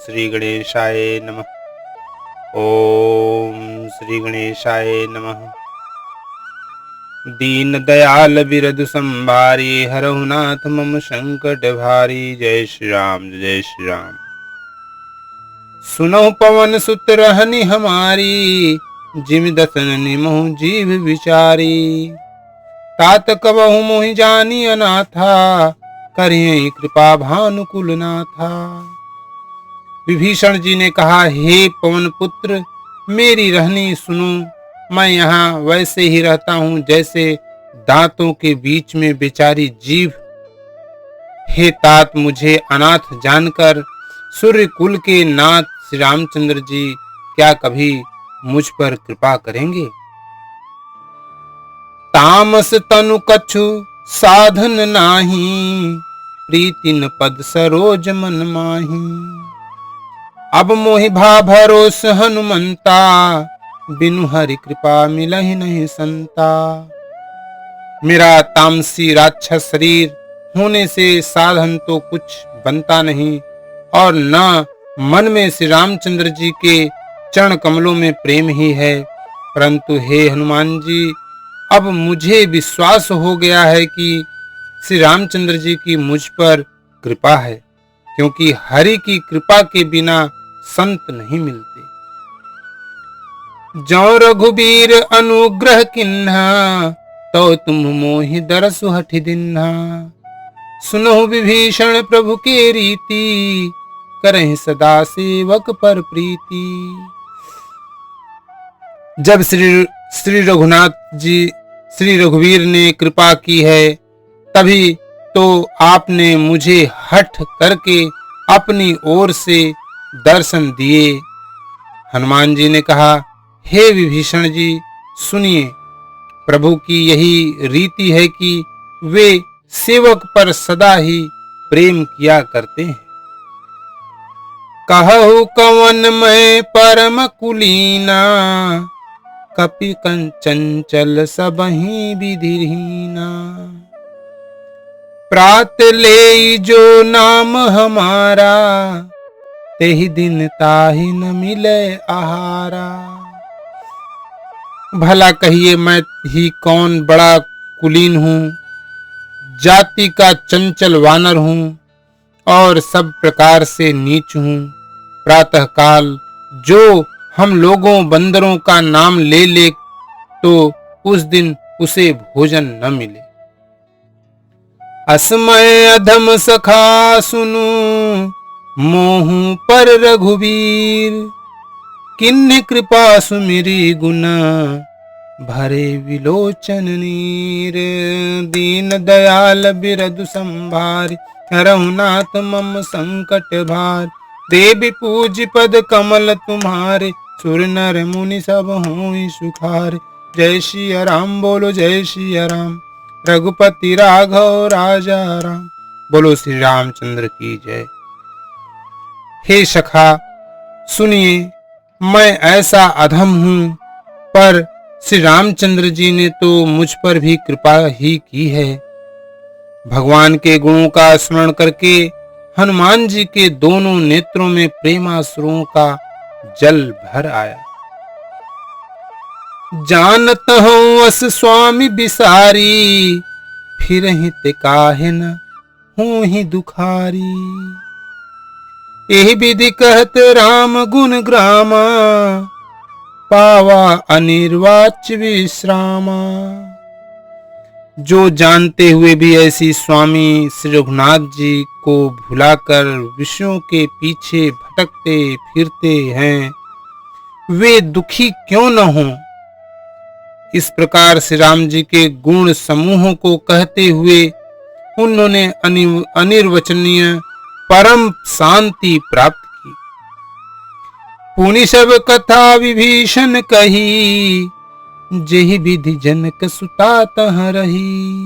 श्री गणेशाय नमः। ओम श्री गणेशाय नमः। दीन दयाल बिरदु संभारी, हरहु नाथ मम संकट भारी। जय श्री राम, जय श्री राम। सुनहु पवन सुत रहनी हमारी, जिमि दसन निमहु जीव विचारी। तात कबहु मोहि जानी अनाथा, करियै कृपा भानुकुल नाथा। विभीषण जी ने कहा, हे पवन पुत्र, मेरी रहनी सुनो। मैं यहाँ वैसे ही रहता हूँ जैसे दांतों के बीच में बेचारी जीभ। हे तात, मुझे अनाथ जानकर सूर्य कुल के नाथ श्री रामचंद्र जी क्या कभी मुझ पर कृपा करेंगे? तामस तनु कछु साधन नाही, प्रीति न पद सरोज मन माही। अब मोहि भा भरोस हनुमंता, बिनु हरि कृपा मिलहि नहीं संता। मेरा तामसी राक्षस शरीर होने से साधन तो कुछ बनता नहीं, और न मन में श्री रामचंद्र जी के चरण कमलों में प्रेम ही है। परंतु हे हनुमान जी, अब मुझे विश्वास हो गया है कि श्री रामचंद्र जी की मुझ पर कृपा है, क्योंकि हरि की कृपा के बिना संत नहीं मिलते। जौ रघुबीर अनुग्रह किन्हा, तो तुम मोहि दरसु हठि दिन्हा। सुनहु विभीषण प्रभु के रीति, करहि सदा सेवक पर प्रीति। जब श्री रघुनाथ जी, श्री रघुवीर ने कृपा की है, तभी तो आपने मुझे हठ करके अपनी ओर से दर्शन दिए। हनुमान जी ने कहा, हे विभीषण जी, सुनिए, प्रभु की यही रीति है कि वे सेवक पर सदा ही प्रेम किया करते हैं। कहु कवन मैं परम कुलीना, कपि कंचंचल सबहि विधिहीना। प्रात ले जो नाम हमारा, तेहि दिन ताहि न मिले आहारा। भला कहिए, मैं ही कौन बड़ा कुलीन हूँ, जाति का चंचल वानर हूँ और सब प्रकार से नीच हूँ। प्रातः काल जो हम लोगों बंदरों का नाम ले ले, तो उस दिन उसे भोजन न मिले। असमय अधम सखा सुनु, मोहु पर रघुबीर। किन्हि कृपा सुमिरी गुना, भरे विलोचन नीर। दीन दयाल बिरदु संभारि, हरहु नाथ मम संकट भार। देवी पूज पद कमल तुम्हारे, सुर नर मुनि सब होई सुखार। जय श्री राम बोलो, जय श्री राम, रघुपति राघव राजा राम। बोलो श्री रामचंद्र की जय। हे सखा, सुनिए, मैं ऐसा अधम हूँ, पर श्री रामचंद्र जी ने तो मुझ पर भी कृपा ही की है। भगवान के गुणों का स्मरण करके हनुमान जी के दोनों नेत्रों में प्रेमाश्रुओं का जल भर आया। जानत हूँ अस स्वामी बिसारी, फिरहि ते काहे न हूँ ही दुखारी। एहि विधि कहत राम गुण ग्रामा, पावा अनिर्वाच्य विश्रामा। जो जानते हुए भी ऐसी स्वामी श्री रघुनाथ जी को भुलाकर विषयों के पीछे भटकते फिरते हैं, वे दुखी क्यों न हों। इस प्रकार श्री राम जी के गुण समूहों को कहते हुए उन्होंने अनिर्वचनीय परम शांति प्राप्त की। पुनि सब कथा विभीषण कही, जेहि विधि जनक सुता तह रही।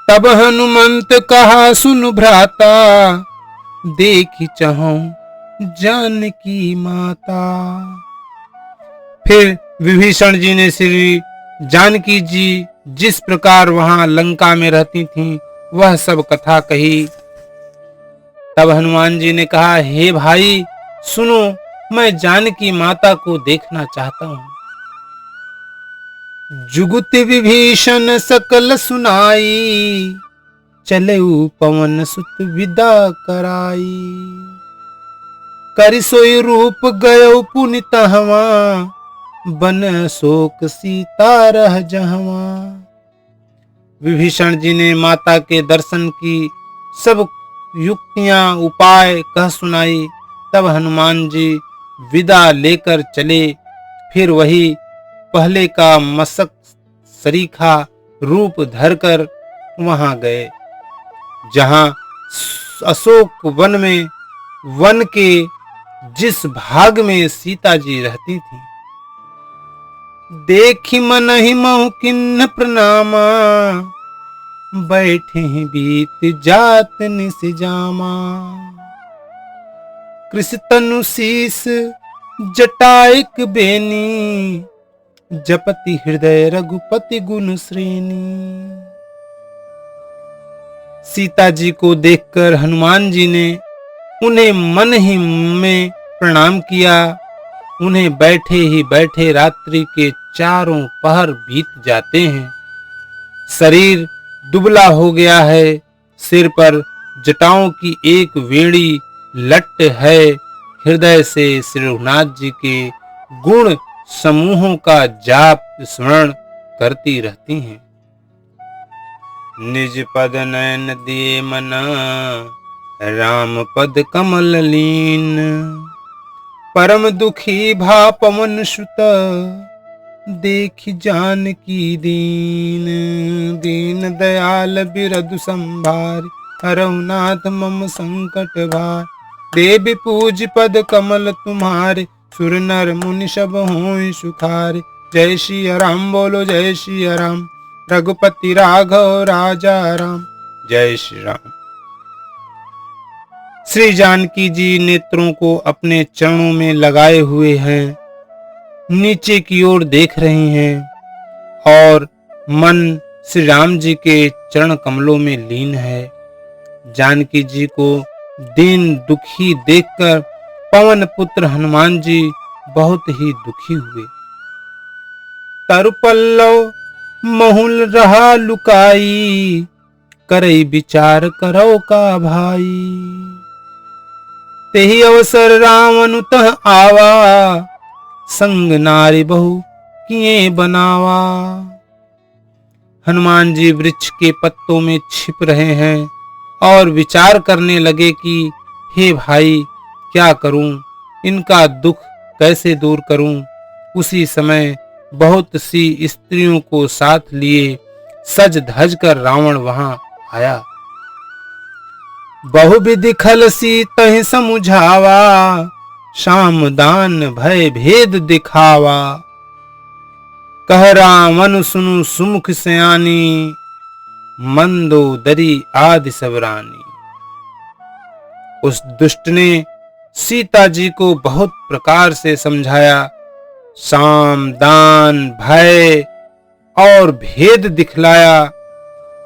तब हनुमंत कहा सुनु भ्राता, देखि चाहूं जानकी माता। फिर विभीषण जी ने श्री जानकी जी जिस प्रकार वहां लंका में रहती थीं, वह सब कथा कही। तब हनुमान जी ने कहा, हे भाई सुनो, मैं जानकी माता को देखना चाहता हूँ। जुगुत विभीषण सकल सुनाई, चले पवन सुत विदा कराई। करि सोई रूप गयो पुनि तहवा, बन शोक सीता रह जहवा। विभीषण जी ने माता के दर्शन की सब युक्तियां उपाय कह सुनाई। तब हनुमान जी विदा लेकर चले, फिर वही पहले का मशक सरीखा रूप धरकर वहां गए जहां अशोक वन में वन के जिस भाग में सीता जी रहती थी। देखी मन ही महु किन्न प्रणामा, बैठे ही बीत जात निस जामा। कृष तनु शीस जटाइक बेनी, जपति हृदय रघुपति गुण श्रेणी। सीता जी को देखकर हनुमान जी ने उन्हें मन ही में प्रणाम किया। उन्हें बैठे ही बैठे रात्रि के चारों पहर बीत जाते हैं। शरीर दुबला हो गया है, सिर पर जटाओं की एक वेणी लट है। हृदय से श्री रघुनाथ जी के गुण समूहों का जाप स्मरण करती रहती हैं। निज पद नयन दिए मना, राम पद कमल लीन। परम दुखी भा पवन सुत, देखि जानकी दीन। दीन दयाल बिरधु संभार, रघुनाथ मम संकट भार। देवी पूज पद कमल तुम्हारे, सुर नर मुनि सब होय सुखारे। जय श्री राम बोलो जय श्री राम, रघुपति राघव राजा राम। जय श्री राम। श्री जानकी जी नेत्रों को अपने चरणों में लगाए हुए हैं, नीचे की ओर देख रही हैं और मन श्री राम जी के चरण कमलों में लीन है। जानकी जी को दीन दुखी देखकर पवन पुत्र हनुमान जी बहुत ही दुखी हुए। तरु पल्लव महुल रहा लुकाई, करई विचार करो का भाई। तेहि अवसर रावण तह आवा, संग नारी बहु किए बनावा। हनुमान जी वृक्ष के पत्तों में छिप रहे हैं और विचार करने लगे कि हे भाई क्या करूं, इनका दुख कैसे दूर करूं। उसी समय बहुत सी स्त्रियों को साथ लिए सज धज कर रावण वहां आया। बहुविधि खल सी तहि समुझावा, शाम दान भय भेद दिखावा। कह रावण सुनु सुमुख सयानी, मंदोदरी आदि सब रानी। उस दुष्ट ने सीता जी को बहुत प्रकार से समझाया। साम दान भय और भेद दिखलाया।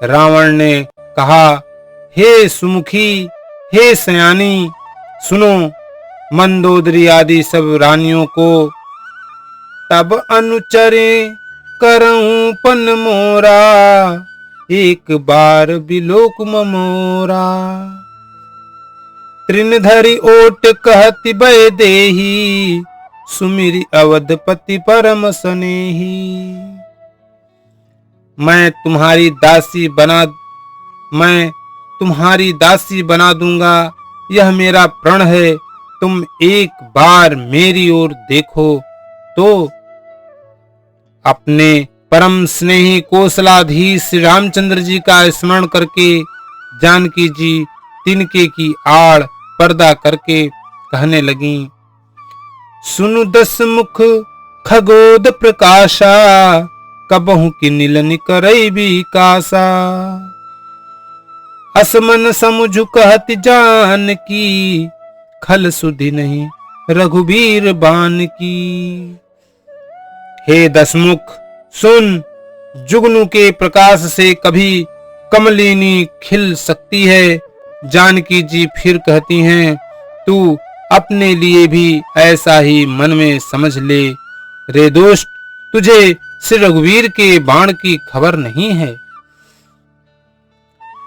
रावण ने कहा, हे सुमुखी हे सयानी, सुनो मंदोदरी आदि सब रानियों को। तब अनुचरे करऊं पन मोरा, एक बार बिलोक ममोरा। तृण धरि ओट कहति भय देही, सुमिरि अवधपति परम सनेही। मैं तुम्हारी दासी बना दूंगा, यह मेरा प्रण है। तुम एक बार मेरी ओर देखो तो अपने परम स्नेही कौशलाधीश श्री रामचंद्र जी का स्मरण करके जानकी जी तिनके की आड़ पर्दा करके कहने लगी, सुनु दस मुख खगोद प्रकाशा, कबहु की नीलन करई विकासा। असमन समुझ कहति जान की, खल सुधि नहीं रघुबीर बान की। हे दसमुख सुन, जुगनू के प्रकाश से कभी कमलिनी खिल सकती है जानकी जी फिर कहती हैं, तू अपने लिए भी ऐसा ही मन में समझ ले। रे दोस्त, तुझे श्री रघुवीर के बाण की खबर नहीं है।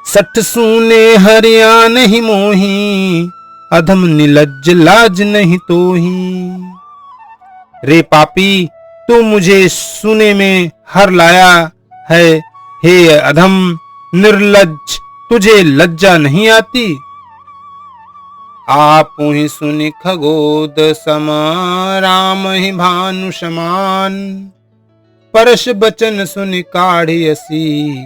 सठ सूने हरिया नहीं मोही, अधम निलज्ज लाज नहीं तोही। रे पापी, तू मुझे सुने में हर लाया है। हे अधम निर्लज्ज, तुझे लज्जा नहीं आती। आप ही सुनि खगोद सम, राम ही भानु समान। परश बचन सुनि काढ़ियसी,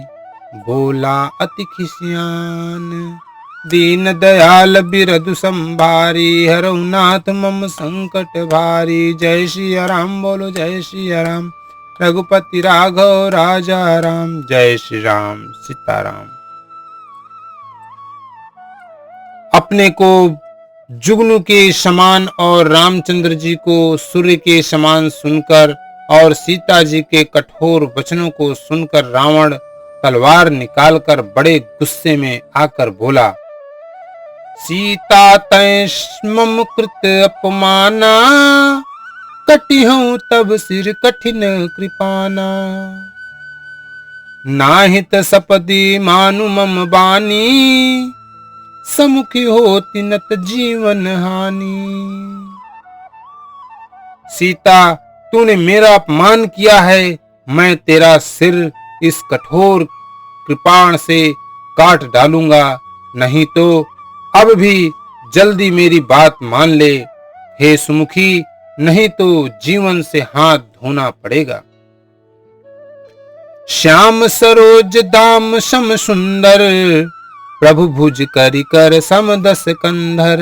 बोला अति खिसियान। दीन दयाल बिरधु संभारी, हरऊ नाथ मम संकट भारी। जय श्री राम बोलो, जय श्री राम। रघुपति राघव राजा राम। जय श्री राम, सीताराम। अपने को जुगनू के समान और रामचंद्र जी को सूर्य के समान सुनकर और सीता जी के कठोर वचनों को सुनकर रावण तलवार निकालकर बड़े गुस्से में आकर बोला, सीता तै मम कृत अपमाना, कटिहूं तब सिर कठिन कृपाना। नाहित सपदी मानु मम बानी, समुखी होती नत जीवन हानि। सीता, तूने मेरा अपमान किया है, मैं तेरा सिर इस कठोर कृपाण से काट डालूंगा। नहीं तो अब भी जल्दी मेरी बात मान ले। हे सुमुखी, नहीं तो जीवन से हाथ धोना पड़ेगा। श्याम सरोज दाम सम सुंदर, प्रभु भुज करि कर सम दस कंधर।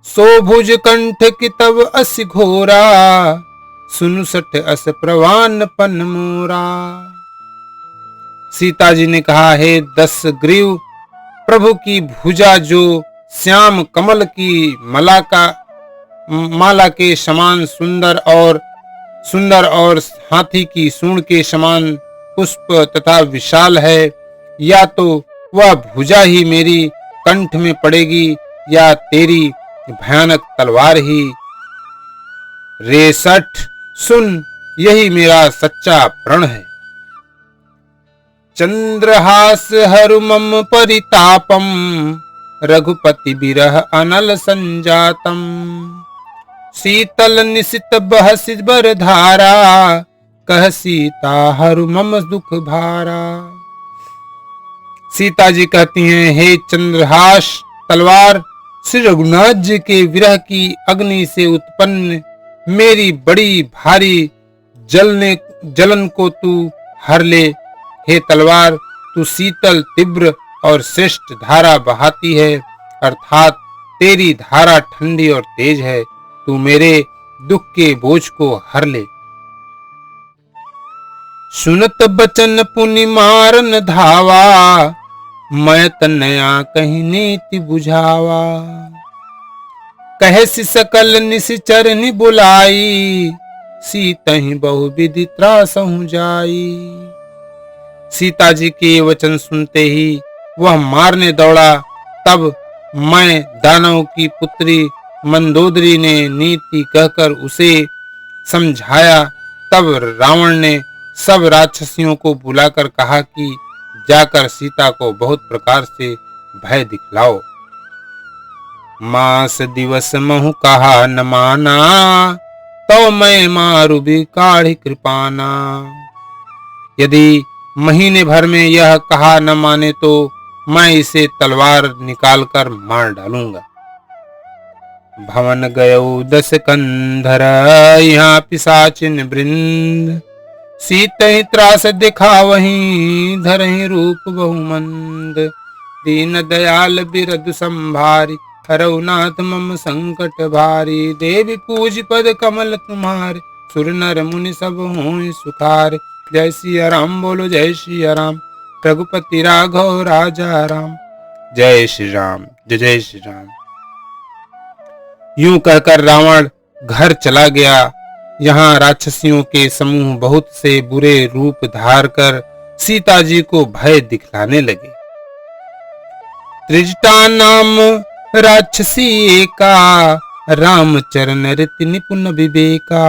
सो भुज कंठ की तब अस घोरा, सुनु सठ अस प्रवान पन मोरा। सीता जी ने कहा, हे दस ग्रीव, प्रभु की भुजा जो श्याम कमल की माला के समान सुंदर और हाथी की सूंड के समान पुष्प तथा विशाल है, या तो वह भुजा ही मेरी कंठ में पड़ेगी या तेरी भयानक तलवार ही। रे सठ, सुन, यही मेरा सच्चा प्रण है। चंद्रहास हरु मम परितापम, रघुपति बिरह अनल संजातम। शीतल निशित बहसि बर धारा, कह सीता हरु मम दुख भारा। सीता जी कहती हैं, हे चंद्रहास तलवार, श्री रघुनाथ जी के विरह की अग्नि से उत्पन्न मेरी बड़ी भारी जलन को तू हर ले। हे तलवार, तू शीतल, तीव्र और श्रेष्ठ धारा बहाती है, अर्थात तेरी धारा ठंडी और तेज है। तू मेरे दुख के बोझ को हर ले। सुनत बचन पुनि मारन धावा, मैं तनया कहीं नीति बुझावा। कहे सि सकल निशिचर नि बुलाई, सीतहि बहु विधि त्रासहु जाई। सीता जी के वचन सुनते ही वह मारने दौड़ा। तब मैं दानव की पुत्री मंदोदरी ने नीति कहकर उसे समझाया। तब रावण ने सब राक्षसियों को बुलाकर कहा कि जाकर सीता को बहुत प्रकार से भय दिखलाओ। मास दिवस महु कहा न माना, तो मैं मारु भी काढ़ी कृपाना। यदि महीने भर में यह कहा न माने तो मैं इसे तलवार निकालकर मार डालूंगा। भवन गयो दस कंधर, यहाँ पिशाचिन वृंद। सीतहि त्रास दिखावहीं, धरहि रूप बहुमंद। दीन दयाल बिरधु संभारी, हरऊ नाथ मम संकट भारी। देवी पूज पद कमल तुम्हारे, सुर नर मुनि सब हों सुखारे। जय श्री राम बोलो, जय श्री राम। रघुपति राघव राजा राम। जय श्री राम, जय जय श्री राम। यूं कहकर रावण घर चला गया। यहाँ राक्षसियों के समूह बहुत से बुरे रूप धार कर सीता जी को भय दिखलाने लगे। त्रिजटा नाम राक्षसी एका, राम चरण रित निपुण विवेका।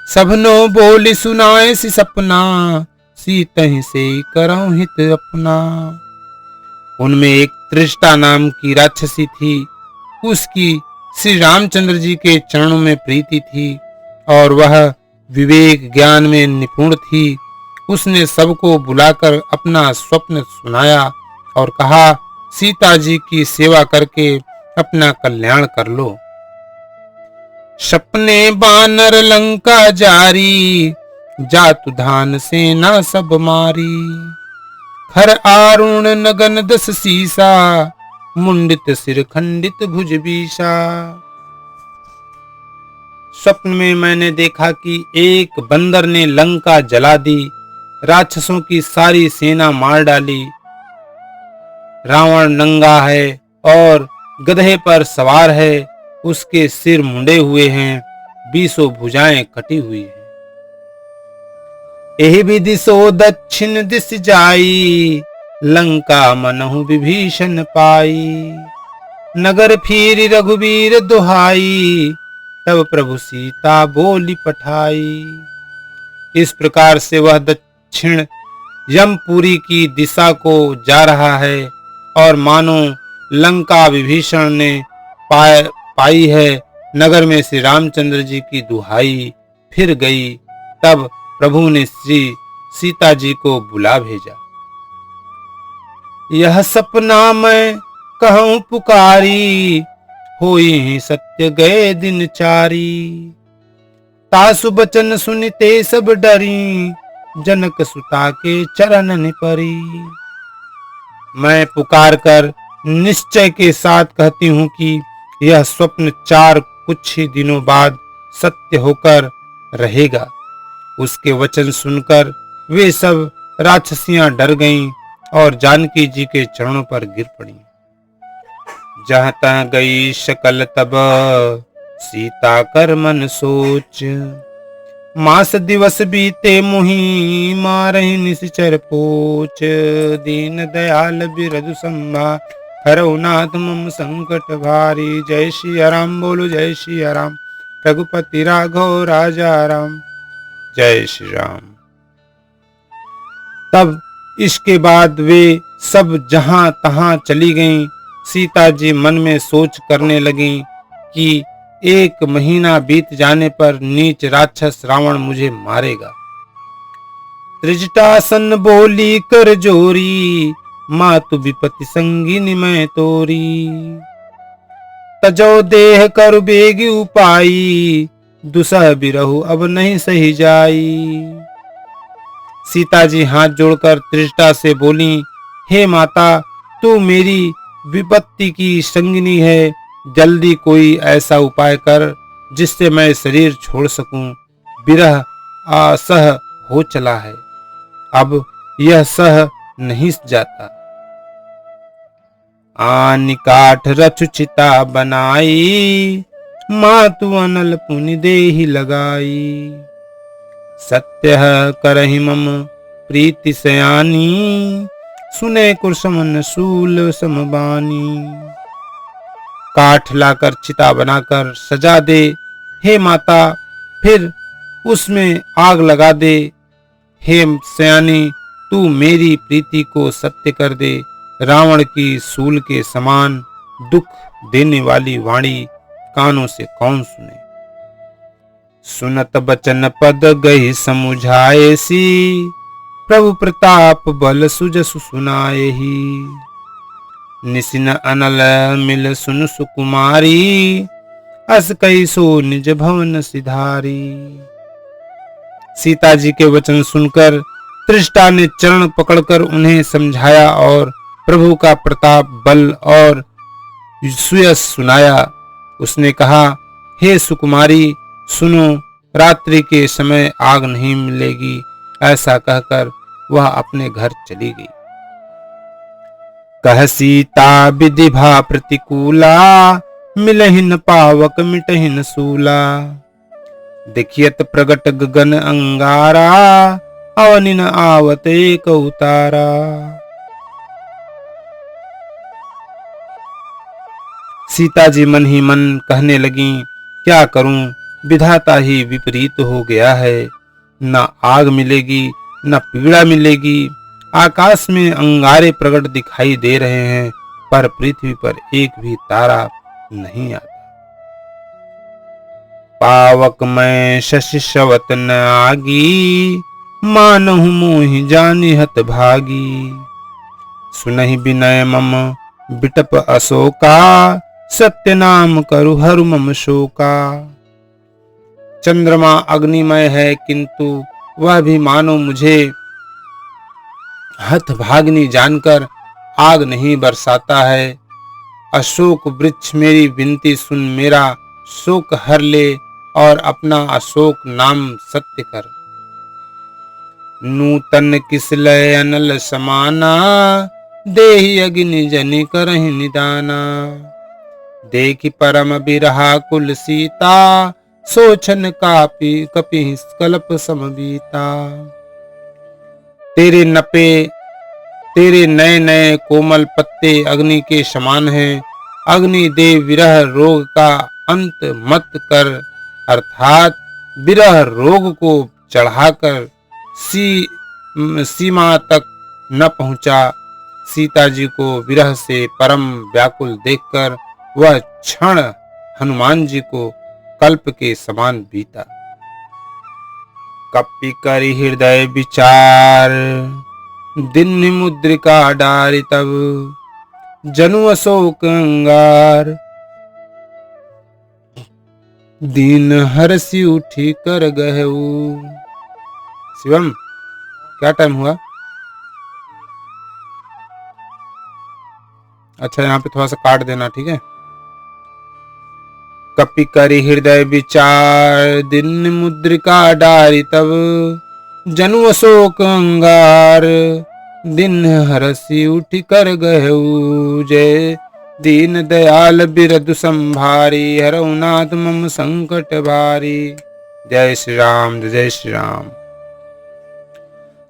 सबनो बोली सुनाए सी सपना, सीतहि से करऊं हित अपना। उनमें एक त्रिजटा नाम की राक्षसी थी। उसकी श्री रामचंद्र जी के चरणों में प्रीति थी और वह विवेक ज्ञान में निपुण थी। उसने सबको बुलाकर अपना स्वप्न सुनाया और कहा, सीता जी की सेवा करके अपना कल्याण कर लो। सपने बानर लंका जारी, जातु धान सेना सब मारी। खर आरुण नगन दस सीसा, मुंडित सिर खंडित भुज बीसा। स्वप्न में मैंने देखा कि एक बंदर ने लंका जला दी, राक्षसों की सारी सेना मार डाली। रावण नंगा है और गधे पर सवार है, उसके सिर मुंडे हुए हैं, 20 भुजाएं कटी हुई हैं। एहि विधि सो दक्षिण दिश जाई, लंका मनहु विभीषण पाई। नगर फिर रघुवीर दुहाई, तब प्रभु सीता बोली पठाई। इस प्रकार से वह दक्षिण यमपुरी की दिशा को जा रहा है और मानो लंका विभीषण ने पाई है। नगर में श्री रामचंद्र जी की दुहाई फिर गई। तब प्रभु ने श्री सीता जी को बुला भेजा। यह सपना मैं कहूं पुकारी, होई ही सत्य गए दिन चारी। तासु बचन सुनते सब डरी, जनक सुता के चरण परी। मैं पुकार कर निश्चय के साथ कहती हूँ कि यह स्वप्न 4 कुछ ही दिनों बाद सत्य होकर रहेगा। उसके वचन सुनकर वे सब राक्षसियां डर गईं और जानकी जी के चरणों पर गिर पड़ी। जहाँ तहाँ गई शकल तब, सीता कर मन सोच। मास दिवस बीते मुहि, मारहि निश्चर पोच। दीन दयाल बिरधु संभा, हरऊ नाथ मम संकट भारी। जय श्री राम बोलो जय श्री राम, रघुपति राघव राजा राम। जय श्री राम। तब इसके बाद वे सब जहां तहां चली गईं। सीता जी मन में सोच करने लगीं कि 1 महीना बीत जाने पर नीच राक्षस रावण मुझे मारेगा। त्रिजटासन बोली कर जोरी, मातु विपति संगिनी मैं तोरी। तजो देह कर बेगी उपाई, दुसह बिरहु अब नहीं सही जाई। सीता जी हाथ जोड़कर त्रिजटा से बोली, हे माता, तू मेरी विपत्ति की संगिनी है। जल्दी कोई ऐसा उपाय कर जिससे मैं शरीर छोड़ सकूं। विरह असह हो चला है, अब यह सह नहीं जाता। आनि काठ रचु चिता बनाई, मातु अनल पुनि देहि लगाई। सत्य करहि मम प्रीति सयानी, सुने कुरसमन सूल समबानी। काठ लाकर चिता बनाकर सजा दे हे माता, फिर उसमें आग लगा दे। हे सयानी, तू मेरी प्रीति को सत्य कर दे। रावण की सूल के समान दुख देने वाली वाणी कानों से कौन सुने। सुनत बचन पद गई समुझाए सी, प्रभु प्रताप बल सुजसु सुनाए ही। निसिन अनल मिल सुन सुकुमारी, अस कई सो निज भवन सिधारी। सीता जी के वचन सुनकर त्रिजटा ने चरण पकड़कर उन्हें समझाया और प्रभु का प्रताप बल और सुयश सुनाया। उसने कहा, हे सुकुमारी सुनो, रात्रि के समय आग नहीं मिलेगी। ऐसा कहकर वह अपने घर चली गई। कह सीता विधि भा प्रतिकूला, मिलहि न पावक मिटहि न सूला। देखियत प्रगट गगन अंगारा, अवनि न आवत एक उतारा। सीता जी मन ही मन कहने लगी, क्या करूं, विधाता ही विपरीत हो गया है। न आग मिलेगी न पीड़ा मिलेगी। आकाश में अंगारे प्रकट दिखाई दे रहे हैं, पर पृथ्वी पर एक भी तारा नहीं आता। पावक मैं शशि शवत न आगी, मानहु मोहि जानि हत भागी। सुनहि विनय मम बिटप अशोका, सत्य नाम करु हरु मम शोका। चंद्रमा अग्निमय है, किंतु वह भी मानो मुझे हतभाग्नि जानकर आग नहीं बरसाता है। अशोक वृक्ष मेरी विनती सुन, मेरा शोक हर ले और अपना अशोक नाम सत्य कर। नूतन किसलय अनल समाना, देहि अग्नि जनि करहि निदाना। देखि परम बिरहा कुल सीता, सोचन कापी कपि कल्प समबीता। तेरे नए नए कोमल पत्ते अग्नि के समान हैं। अग्नि देव विरह रोग का अंत मत कर, अर्थात विरह रोग को चढ़ाकर सीमा तक न पहुंचा। सीता जी को विरह से परम व्याकुल देखकर वह क्षण हनुमान जी को कल्प के समान बीता। कपि करि हृदय विचार, दीन मुद्रिका डारि तब। जनु अशोक अंगार, दीन हरसि उठी कर गहऊ। शिवम, क्या टाइम हुआ? अच्छा, यहाँ पे थोड़ा सा काट देना, ठीक है। कपि करि हृदय विचार, दीन मुद्रिका डारि तब। जनु अशोक अंगार, दिन हरसि उठि कर गहऊ। जय दीन दयाल बिरधु संभारी, हरऊ नाथ मम संकट भारी। जय श्री राम, जय श्री राम।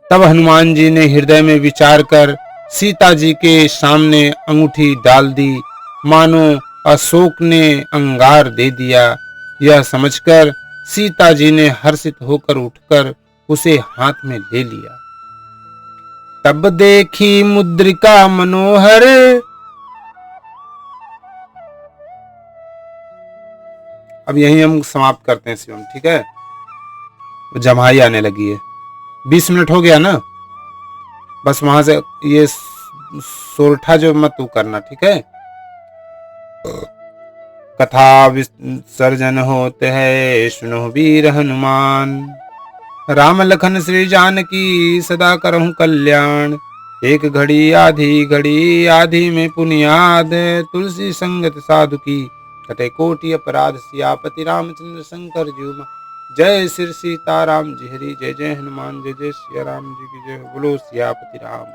तब हनुमान जी ने हृदय में विचार कर सीता जी के सामने अंगूठी डाल दी, मानो अशोक ने अंगार दे दिया। यह समझकर सीता जी ने हर्षित होकर उठकर उसे हाथ में ले लिया। तब देखी मुद्रिका मनोहर, अब यही हम समाप्त करते हैं शिवम, ठीक है। जमाई आने लगी है, 20 मिनट हो गया ना, बस वहां से ये सोरठा जो मत तू करना, ठीक है। कथा विसर्जन होते है, सुनो वीर हनुमान। राम लखन श्री जानकी, सदा करहु कल्याण। एक घड़ी आधी में पुनियाद, तुलसी संगत साधु की। कटे कोटि अपराध, सियापति रामचंद्र शंकर जी। जय श्री सीताराम जी हरि, जय जय हनुमान, जय जय सिया राम जी की जय। बोलो सियापति राम।